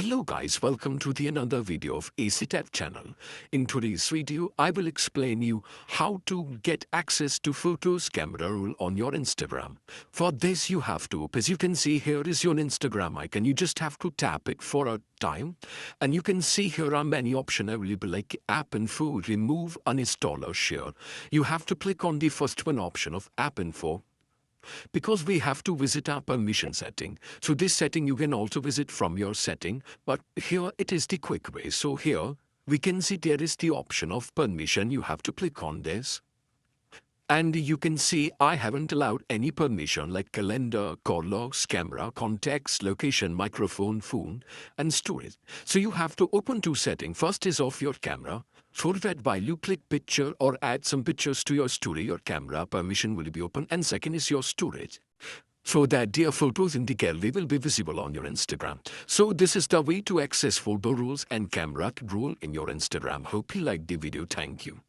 Hello guys, welcome to the another video of AC Tech channel. In today's video, I will explain you how to get access to photos camera roll on your Instagram. For this you have to, as you can see here is your Instagram icon. You just have to tap it for a time and you can see here are many options available like app info, remove, uninstall or share. You have to click on the first one option of app info, because we have to visit our permission setting. So this setting you can also visit from your setting, but here it is the quick way. So here we can see there is the option of permission. You have to click on this. And you can see I haven't allowed any permission like calendar, call logs, camera, contacts, location, microphone, phone, and storage. So you have to open two settings. First is off your camera. For that, while you click picture or add some pictures to your story, your camera permission will be open. And second is your storage, so that their photos in the gallery will be visible on your Instagram. So this is the way to access photo rolls and camera roll in your Instagram. Hope you liked the video. Thank you.